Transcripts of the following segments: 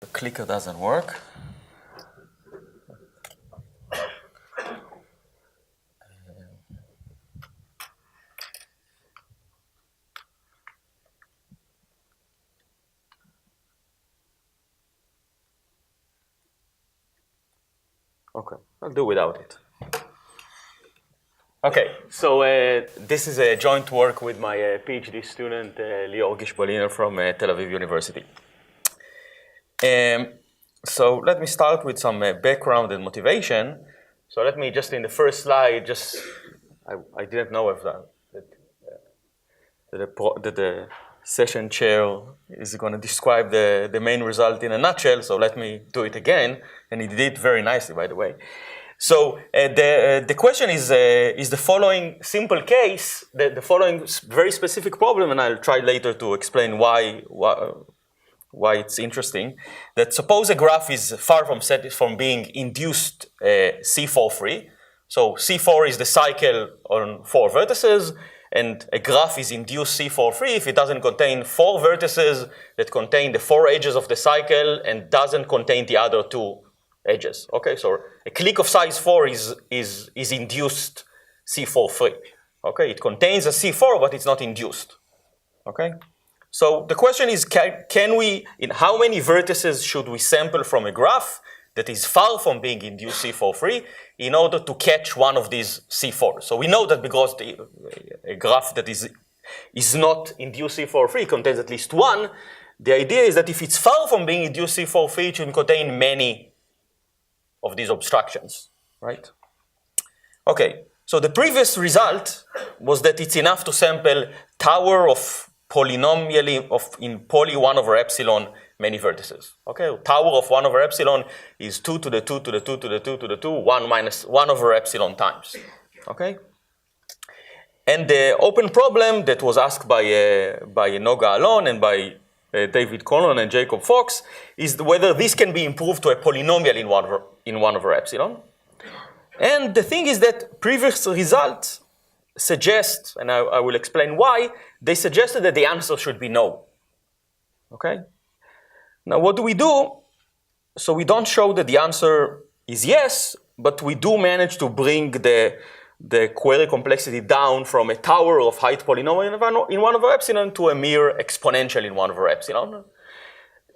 The clicker doesn't work. Okay, I'll do without it. Okay, so this is a joint work with my PhD student, Lior Gishboliner from Tel Aviv University. So let me start with some background and motivation. So let me just in the first slide, I didn't know if that the session chair is going to describe the main result in a nutshell, so let me do it again, and he did it very nicely, by the way. So the question is the following simple case, the following very specific problem, and I'll try later to explain why it's interesting. That suppose a graph is far from being induced C4 free. So C4 is the cycle on 4 vertices, and a graph is induced C4 free if it doesn't contain 4 vertices that contain the 4 edges of the cycle and doesn't contain the other 2 edges. Okay, so a clique of size 4 is induced C4 free. Okay, it contains a C4, but it's not induced. Okay, so the question is, can we, in how many vertices should we sample from a graph that is far from being induced C4 free in order to catch one of these C4s? So we know that because a graph that is not induced C4 free contains at least 1. The idea is that if it's far from being induced C4 free, it should contain many of these obstructions, right? Okay, so the previous result was that it's enough to sample tower of polynomially in poly 1 over epsilon many vertices. Okay, tower of 1 over epsilon is 2 to the 2 to the 2 to the 2 to the 2, 1 minus 1 over epsilon times. Okay? And the open problem that was asked by Noga Alon and by David Conlon and Jacob Fox is whether this can be improved to a polynomial in 1 over epsilon. And the thing is that previous results suggest, and I will explain why, they suggested that the answer should be no. Okay? Now what do we do? So we don't show that the answer is yes, but we do manage to bring the query complexity down from a tower of height polynomial in 1 over epsilon to a mere exponential in 1 over epsilon.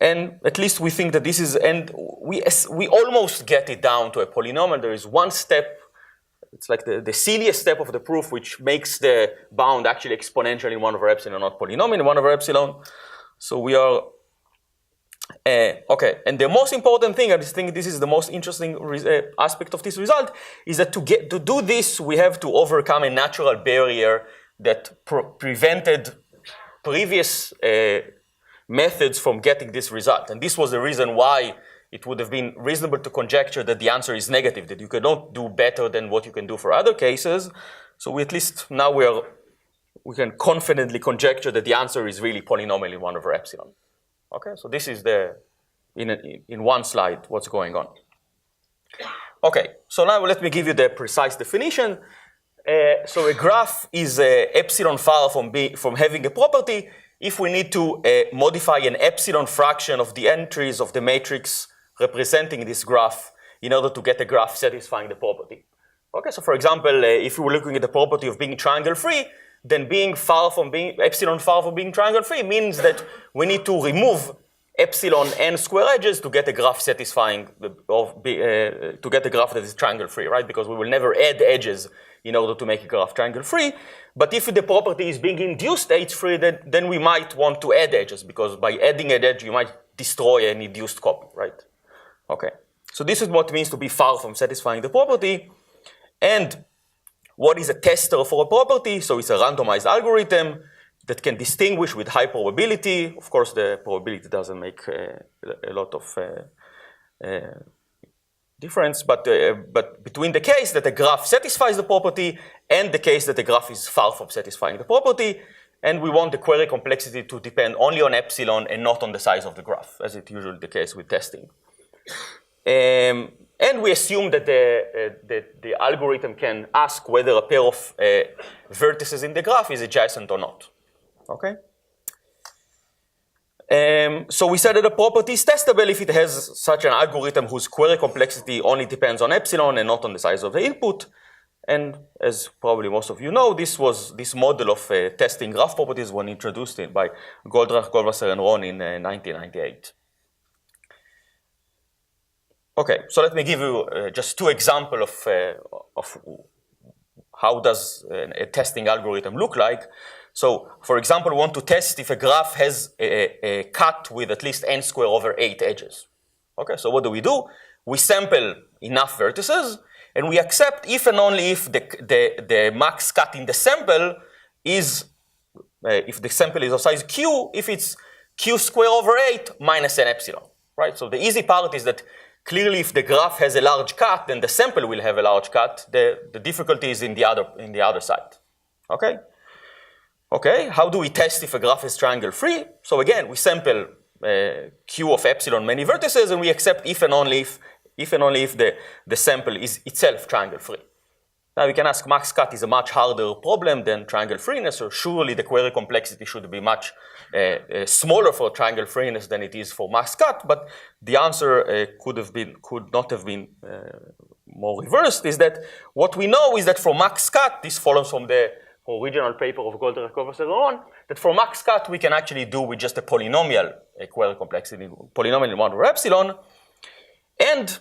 And at least we think that this is, and we almost get it down to a polynomial. There is one step, it's like the silliest step of the proof, which makes the bound actually exponential in 1 over epsilon, not polynomial in 1 over epsilon. So we are, okay. And the most important thing, I think this is the most interesting aspect of this result, is that to do this, we have to overcome a natural barrier that prevented previous methods from getting this result. And this was the reason why it would have been reasonable to conjecture that the answer is negative, that you cannot do better than what you can do for other cases. So we at least now we can confidently conjecture that the answer is really polynomial in 1 over epsilon. Okay, so this is in one slide what's going on. Okay, so now let me give you the precise definition. So a graph is epsilon far from having a property if we need to modify an epsilon fraction of the entries of the matrix representing this graph in order to get a graph satisfying the property. Okay, so for example, if we were looking at the property of being triangle free, then epsilon far from being triangle free means that we need to remove epsilon n square edges to get a graph satisfying to get a graph that is triangle free, right? Because we will never add edges in order to make a graph triangle free. But if the property is being induced edge free, then we might want to add edges, because by adding an edge, you might destroy an induced copy, right? Okay, so this is what it means to be far from satisfying the property. And what is a tester for a property? So it's a randomized algorithm that can distinguish with high probability. Of course, the probability doesn't make a lot of difference, but between the case that a graph satisfies the property and the case that the graph is far from satisfying the property, and we want the query complexity to depend only on epsilon and not on the size of the graph, as is usually the case with testing. And we assume that the algorithm can ask whether a pair of vertices in the graph is adjacent or not. Okay? So we said that a property is testable if it has such an algorithm whose query complexity only depends on epsilon and not on the size of the input. And as probably most of you know, this model of testing graph properties was introduced by Goldratt, Goldwasser, and Ron in 1998. Okay, so let me give you just two examples of how does a testing algorithm look like. So, for example, we want to test if a graph has a cut with at least n squared over 8 edges. Okay, so what do? We sample enough vertices, and we accept if and only if the max cut in the sample is, if the sample is of size q, if it's q squared over 8 minus an epsilon, right? So the easy part is that clearly if the graph has a large cut, then the sample will have a large cut. The difficulty is in the other side, okay? Okay, how do we test if a graph is triangle-free? So again, we sample q of epsilon many vertices, and we accept if and only if the sample is itself triangle-free. Now we can ask, max cut is a much harder problem than triangle-freeness, so surely the query complexity should be much smaller for triangle-freeness than it is for max cut, but the answer could not have been more reversed, is that what we know is that for max cut, this follows from the original paper of Goldratt, Goldwasser, and Ron, that for max cut we can actually do with just a polynomial query complexity, polynomial in 1 over epsilon, and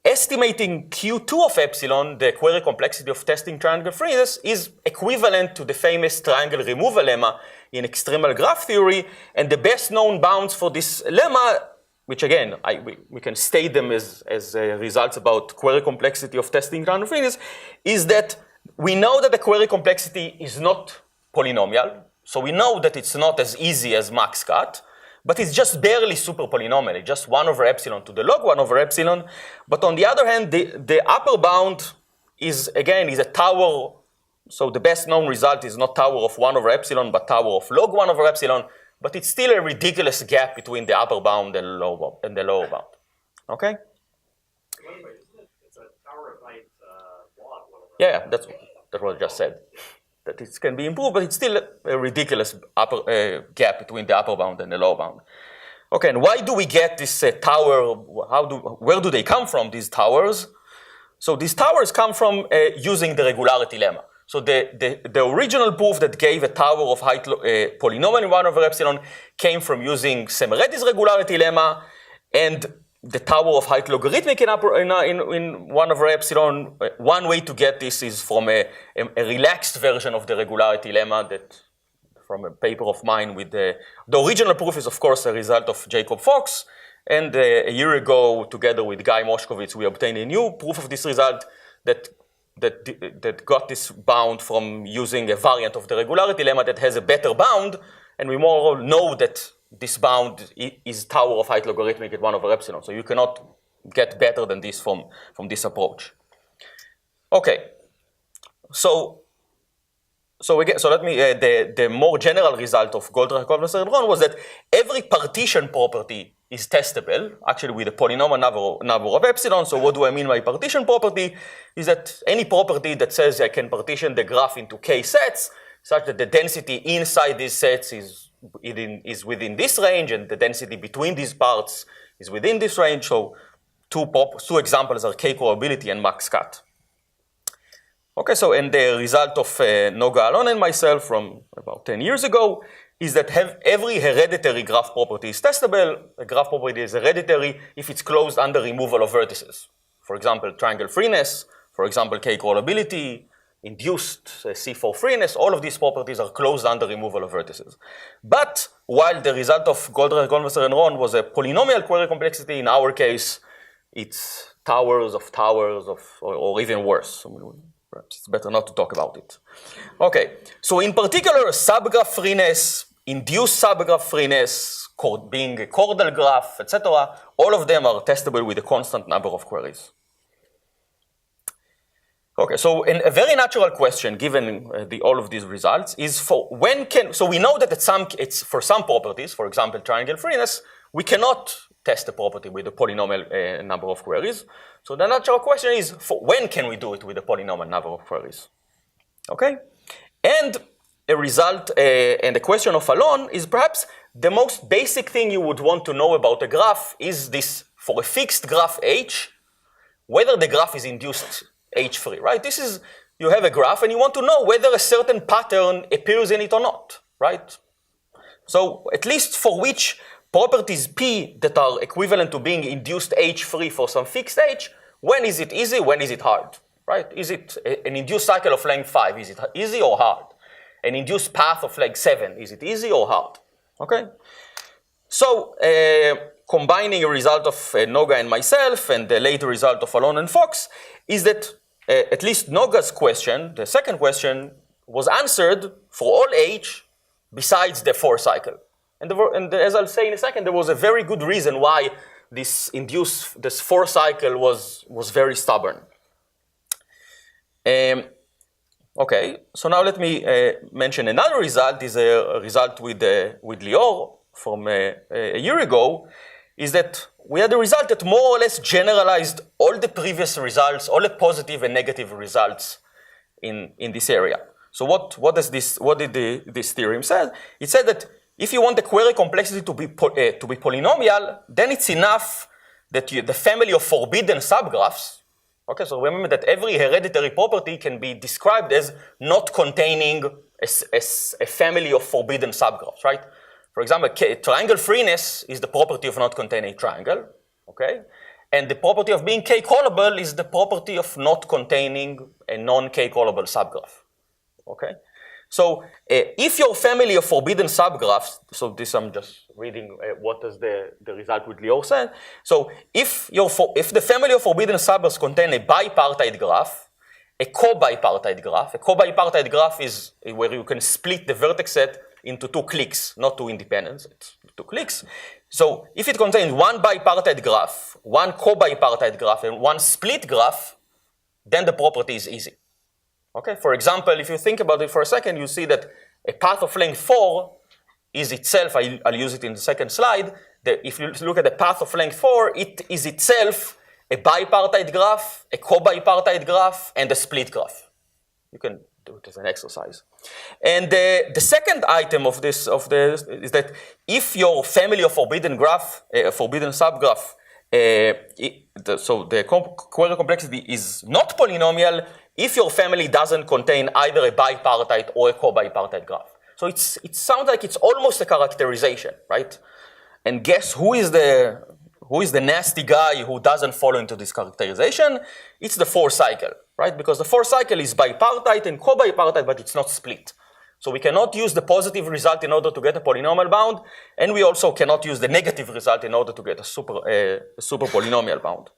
estimating Q2 of epsilon, the query complexity of testing triangle freeness, is equivalent to the famous triangle removal lemma in extremal graph theory, and the best known bounds for this lemma, which again, we can state them as results about query complexity of testing triangle freeness, is that we know that the query complexity is not polynomial, so we know that it's not as easy as max cut, but it's just barely super polynomial. It's just 1 over epsilon to the log 1 over epsilon. But on the other hand, the upper bound is, again, is a tower. So the best known result is not tower of 1 over epsilon, but tower of log 1 over epsilon. But it's still a ridiculous gap between the upper bound and the lower bound. Okay? It's a tower of height 1. Yeah, that's what I just said. That it can be improved, but it's still a ridiculous gap between the upper bound and the lower bound. Okay, and why do we get this tower? Where do they come from, these towers? So these towers come from using the regularity lemma. So the original proof that gave a tower of height polynomial in 1 over epsilon came from using Semeretti's regularity lemma, and the tower of height logarithmic in 1 over epsilon. One way to get this is from a relaxed version of the regularity lemma that from a paper of mine with the original proof is of course a result of Jacob Fox. And a year ago, together with Guy Moshkovitz, we obtained a new proof of this result that got this bound from using a variant of the regularity lemma that has a better bound. And we more or less know that this bound is tower of height logarithmic at 1 over epsilon. So you cannot get better than this from this approach. Okay. So let me, the more general result of Goldratt, Goldwasser, and Ron was that every partition property is testable, actually with a polynomial number of epsilon. So what do I mean by partition property? Is that any property that says I can partition the graph into k sets, such that the density inside these sets is within this range, and the density between these parts is within this range. So two examples are k-probability and max cut. Okay, so and the result of Noga Alon and myself from about 10 years ago is that every hereditary graph property is testable. A graph property is hereditary if it's closed under removal of vertices. For example, triangle freeness, for example, k-probability, induced C4 freeness, all of these properties are closed under removal of vertices. But while the result of Goldratt, Goldwasser, and Ron was a polynomial query complexity, in our case, it's towers of, or even worse. Perhaps it's better not to talk about it. Okay, so in particular, subgraph freeness, induced subgraph freeness, being a chordal graph, etc., all of them are testable with a constant number of queries. Okay, so a very natural question, given all of these results, is for when can, so we know that it's for some properties, for example, triangle freeness, we cannot test the property with a polynomial number of queries. So the natural question is, for when can we do it with a polynomial number of queries? Okay, and a result, and the question of Alon is perhaps the most basic thing you would want to know about a graph is this, for a fixed graph H, whether the graph is induced H-free, right? This is, you have a graph and you want to know whether a certain pattern appears in it or not, right? So at least for which properties P that are equivalent to being induced H-free for some fixed H, when is it easy, when is it hard, right? Is it an induced cycle of length 5, is it easy or hard? An induced path of length 7, is it easy or hard, okay? So combining a result of Noga and myself and the later result of Alon and Fox is that at least Noga's question, the second question, was answered for all H besides the 4 cycle. And as I'll say in a second, there was a very good reason why this 4 cycle was very stubborn. Okay, so now let me mention another result. Is a result with Lior from a year ago, is that we had a result that more or less generalized all the previous results, all the positive and negative results in this area. So what did this theorem say? It said that if you want the query complexity to be polynomial, then it's enough that the family of forbidden subgraphs. Okay, so remember that every hereditary property can be described as not containing a family of forbidden subgraphs, right? For example, triangle freeness is the property of not containing a triangle, okay? And the property of being k-callable is the property of not containing a non-k-callable subgraph, okay? So if your family of forbidden subgraphs, so this I'm just reading what does the result with Lior said. So if the family of forbidden subgraphs contain a bipartite graph, a co-bipartite graph is where you can split the vertex set into 2 cliques, not 2 independents, it's 2 cliques. So if it contains 1 bipartite graph, 1 co-bipartite graph, and 1 split graph, then the property is easy. Okay, for example, if you think about it for a second, you see that a path of length 4 is itself, I'll use it in the second slide, if you look at the path of length 4, it is itself a bipartite graph, a co-bipartite graph, and a split graph. You can do it as an exercise. And the second item of this is that if your family of forbidden subgraph, so the query complexity is not polynomial, if your family doesn't contain either a bipartite or a co-bipartite graph. So it sounds like it's almost a characterization, right? And guess who is the nasty guy who doesn't fall into this characterization? It's the 4 cycle, right? Because the 4 cycle is bipartite and co-bipartite, but it's not split. So we cannot use the positive result in order to get a polynomial bound, and we also cannot use the negative result in order to get a super polynomial bound.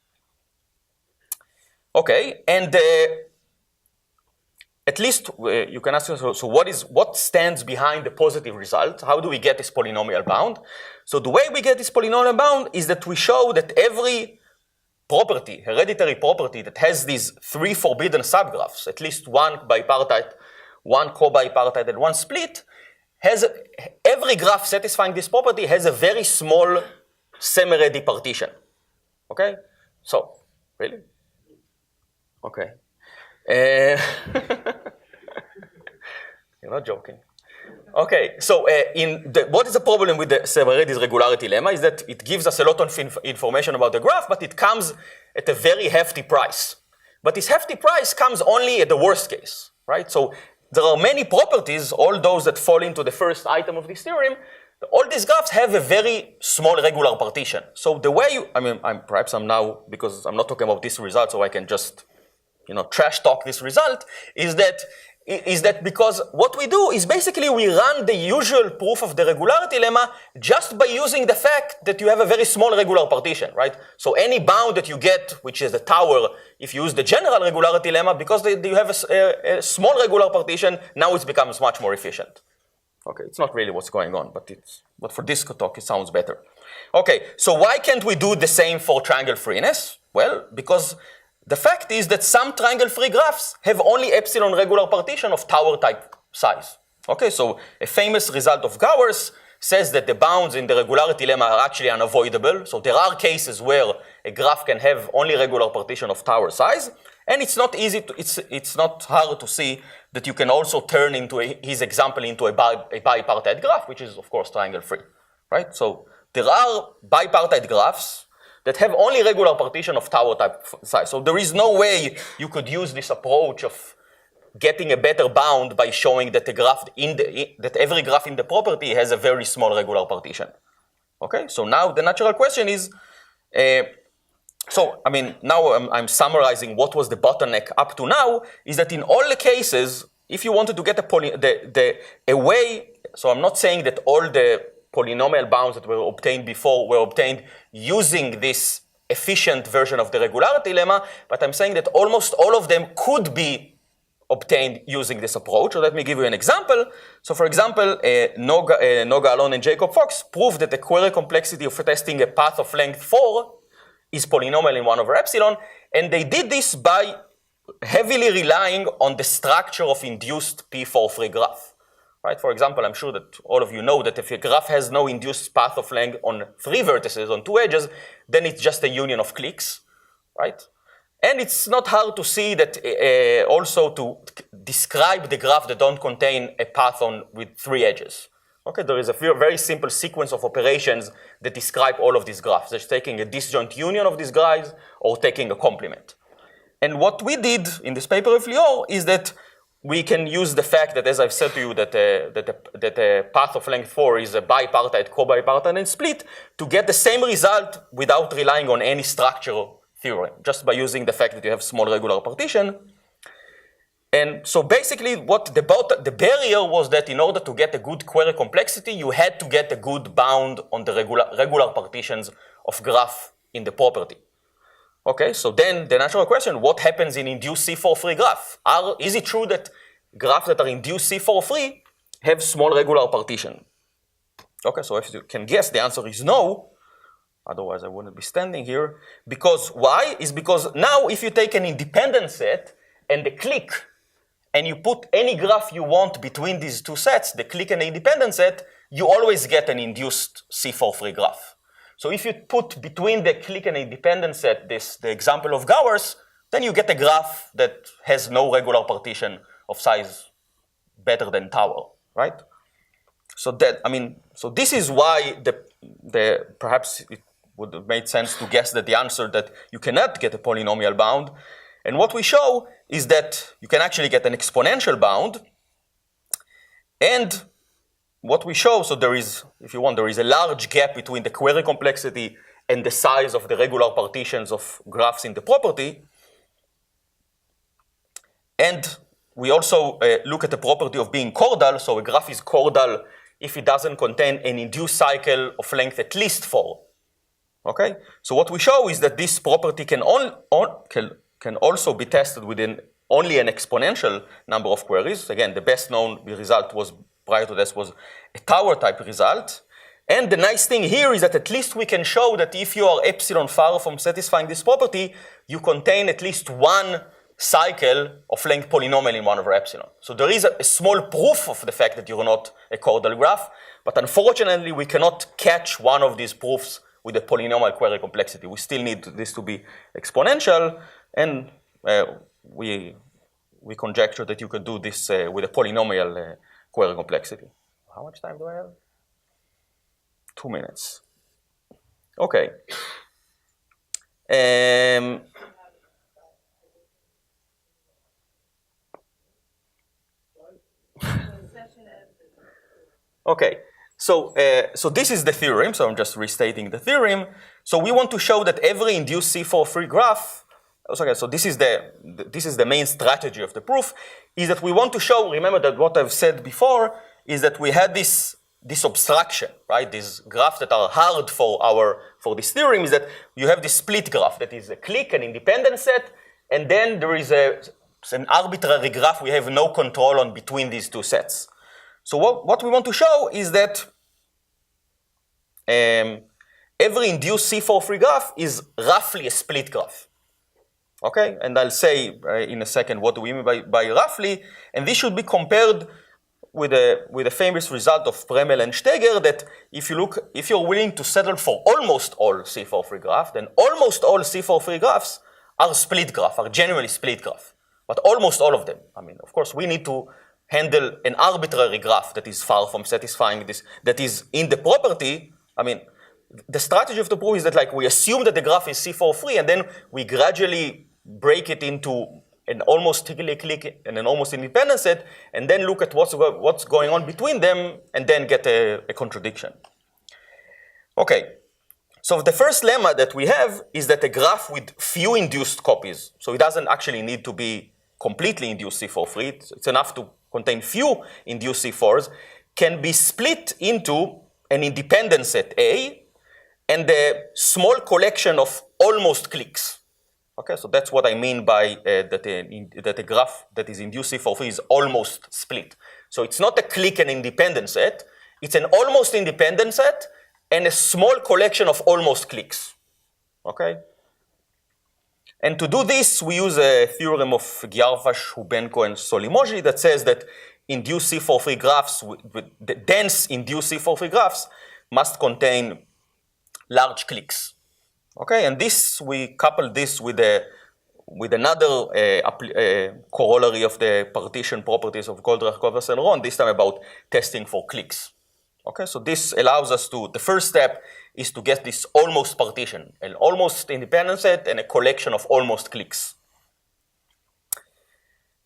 Okay, and at least you can ask yourself, so what stands behind the positive result? How do we get this polynomial bound? So the way we get this polynomial bound is that we show that every property, hereditary property that has these 3 forbidden subgraphs, at least 1 bipartite, 1 co-bipartite, and 1 split, every graph satisfying this property has a very small semi-ready partition. Okay? So, really? Okay. You're not joking. Okay, so what is the problem with the Severedi's regularity lemma is that it gives us a lot of information about the graph, but it comes at a very hefty price. But this hefty price comes only at the worst case, right? So there are many properties, all those that fall into the first item of this theorem, all these graphs have a very small regular partition. So the way perhaps I'm now, because I'm not talking about this result, so I can just trash talk this result, is that because what we do is basically we run the usual proof of the regularity lemma just by using the fact that you have a very small regular partition, right? So any bound that you get, which is a tower, if you use the general regularity lemma, because you have a small regular partition, now it becomes much more efficient. Okay, it's not really what's going on, but for this talk it sounds better. Okay, so why can't we do the same for triangle freeness? Well, because the fact is that some triangle-free graphs have only epsilon regular partition of tower-type size. Okay, so a famous result of Gowers says that the bounds in the regularity lemma are actually unavoidable. So there are cases where a graph can have only regular partition of tower size, and it's not easy to, it's not hard to see that you can also turn his example into a bipartite graph, which is of course triangle-free. right? So there are bipartite graphs that have only regular partition of tower type size. So there is no way you could use this approach of getting a better bound by showing that that every graph in the property has a very small regular partition. Okay, so now the natural question is, now I'm summarizing what was the bottleneck up to now, is that in all the cases, if you wanted to get a way, so I'm not saying that all the polynomial bounds that were obtained before were obtained using this efficient version of the regularity lemma, but I'm saying that almost all of them could be obtained using this approach. So let me give you an example. So for example, Noga Alon and Jacob Fox proved that the query complexity of testing a path of length 4 is polynomial in 1 over epsilon, and they did this by heavily relying on the structure of induced P4 free graph. Right? For example, I'm sure that all of you know that if a graph has no induced path of length on 3 vertices, on 2 edges, then it's just a union of cliques, right? And it's not hard to see that also to describe the graph that don't contain a path with 3 edges. Okay, there is a very simple sequence of operations that describe all of these graphs. Just taking a disjoint union of these guys or taking a complement. And what we did in this paper of Lior is that we can use the fact that, as I've said to you, that the path of length 4 is a bipartite, co-bipartite, and split to get the same result without relying on any structural theorem, just by using the fact that you have small regular partition. And so basically what the barrier was that in order to get a good query complexity, you had to get a good bound on the regular partitions of graph in the property. Okay, so then the natural question, what happens in induced C4 free graph? Is it true that graphs that are induced C4 free have small regular partition? Okay, so if you can guess, the answer is no. Otherwise, I wouldn't be standing here. Because why? Is because now if you take an independent set and the clique, and you put any graph you want between these two sets, the clique and the independent set, you always get an induced C4 free graph. So if you put between the clique and independent set the example of Gowers, then you get a graph that has no regular partition of size better than tower, right? So this is why perhaps it would have made sense to guess that the answer that you cannot get a polynomial bound. And what we show is that you can actually get an exponential bound. And what we show, so there is, if you want, there is a large gap between the query complexity and the size of the regular partitions of graphs in the property. And we also look at the property of being chordal. So a graph is chordal if it doesn't contain an induced cycle of length at least 4. Okay? So what we show is that this property can also be tested within only an exponential number of queries. Again, the best known result was prior to this was a tower type result. And the nice thing here is that at least we can show that if you are epsilon far from satisfying this property, you contain at least one cycle of length polynomial in 1 over epsilon. So there is a small proof of the fact that you're not a chordal graph, but unfortunately we cannot catch one of these proofs with a polynomial query complexity. We still need this to be exponential, and we conjecture that you can do this with a polynomial query complexity. How much time do I have? 2 minutes. Okay. Okay. So this is the theorem. So I'm just restating the theorem. So we want to show that every induced C4 free graph. Okay, so this is the main strategy of the proof, is that we want to show, remember that what I've said before, is that we had this obstruction, right? These graphs that are hard for this theorem is that you have this split graph that is a clique, an independent set, and then there is an arbitrary graph we have no control on between these two sets. So what we want to show is that every induced C4 free graph is roughly a split graph. Okay, and I'll say in a second what do we mean by roughly, and this should be compared with a famous result of Premel and Steger that if you're willing to settle for almost all C4 free graph, then almost all C4 free graphs are split graph, are generally split graph, but almost all of them. I mean, of course, we need to handle an arbitrary graph that is far from satisfying this, that is in the property, I mean, the strategy of the proof is that like we assume that the graph is C4 free, and then we gradually break it into an almost click and an almost independent set, and then look at what's going on between them, and then get a contradiction. Okay, so the first lemma that we have is that a graph with few induced copies, so it doesn't actually need to be completely induced C4 free, it's enough to contain few induced C4s, can be split into an independent set A and a small collection of almost clicks. Okay, so that's what I mean by that a graph that is induced C4 free is almost split. So it's not a click and independent set, it's an almost independent set and a small collection of almost clicks. Okay? And to do this, we use a theorem of Gyarfash, Hubenko, and Solimoji that says that induced C4 free graphs, the dense induced C4 free graphs must contain large clicks. Okay, and this, we couple this with another corollary of the partition properties of Goldratt, Kovas, and Ron, this time about testing for clicks. Okay, so this allows us to, the first step is to get this almost partition, an almost independent set and a collection of almost clicks.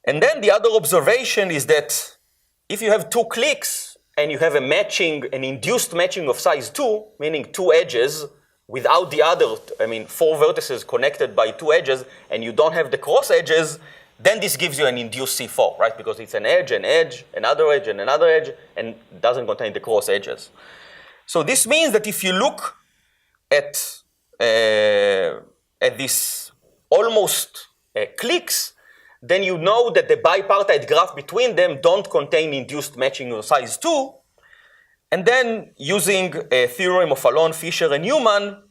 And then the other observation is that if you have two clicks and you have a matching, an induced matching of size 2, meaning two edges without the other, I mean, 4 vertices connected by 2 edges, and you don't have the cross edges, then this gives you an induced C4, right? Because it's an edge, another edge, and another edge, and doesn't contain the cross edges. So this means that if you look at this almost clicks, then you know that the bipartite graph between them don't contain induced matching of size 2. And then using a theorem of Alon, Fisher, and Newman,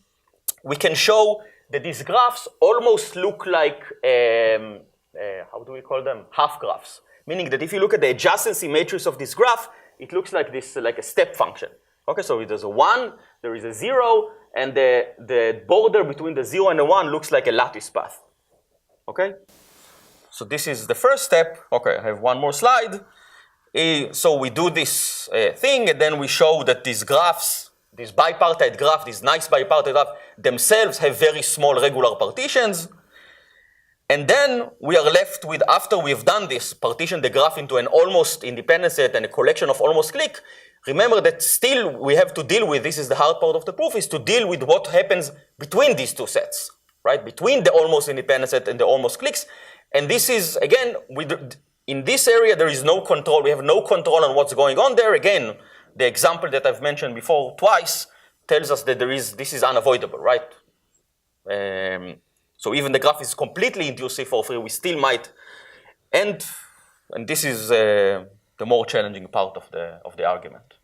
we can show that these graphs almost look like, how do we call them? Half graphs. Meaning that if you look at the adjacency matrix of this graph, it looks like this, like a step function. Okay, so there's a 1, there is a 0, and the border between the 0 and the 1 looks like a lattice path. Okay? So this is the first step. Okay, I have one more slide. So we do this thing, and then we show that these graphs, this bipartite graph, this nice bipartite graph, themselves have very small regular partitions. And then we are left with, after we've done this, partition the graph into an almost independent set and a collection of almost click. Remember that still we have to deal with, this is the hard part of the proof, is to deal with what happens between these two sets, right? Between the almost independent set and the almost clicks. And this is, again, in this area, there is no control. We have no control on what's going on there. Again, the example that I've mentioned before twice tells us that this is unavoidable, right? So even the graph is completely induced C4 free, we still might. And this is the more challenging part of the argument.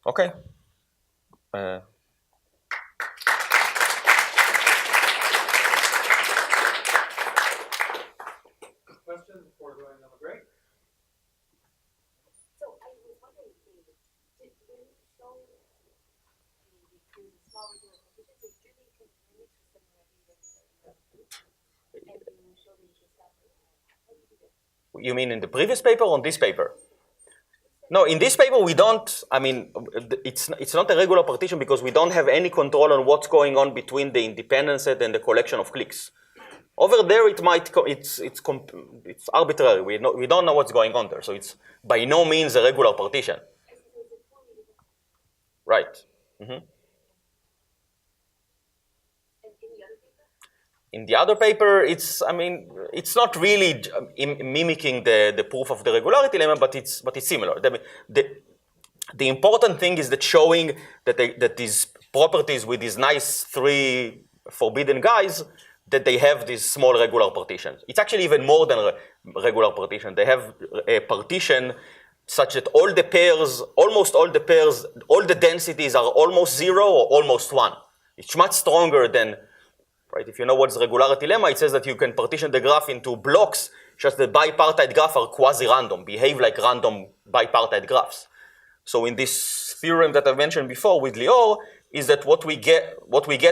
Okay. Question before going on the break? So I was wondering, David, when you show the small regular partitions, do they converge similarly and you show the intercept? How do you do that? You mean in the previous paper or on this paper? No, in this paper we don't, I mean, it's not a regular partition because we don't have any control on what's going on between the independent set and the collection of clicks. Over there, it's arbitrary. We don't know what's going on there, so it's by no means a regular partition. Right. Mm-hmm. In the other paper, it's not really mimicking the proof of the regularity lemma, but it's similar. The important thing is that showing that these properties with these nice 3 forbidden guys, that they have these small regular partitions. It's actually even more than a regular partition. They have a partition such that all the pairs, almost all the pairs, all the densities are almost 0 or almost 1. It's much stronger than, right? If you know what's regularity lemma, it says that you can partition the graph into blocks, just the bipartite graphs are quasi-random, behave like random bipartite graphs. So in this theorem that I mentioned before with Lior, is that what we get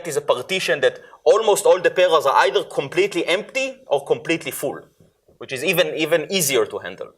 is a partition that almost all the pairs are either completely empty or completely full, which is even easier to handle.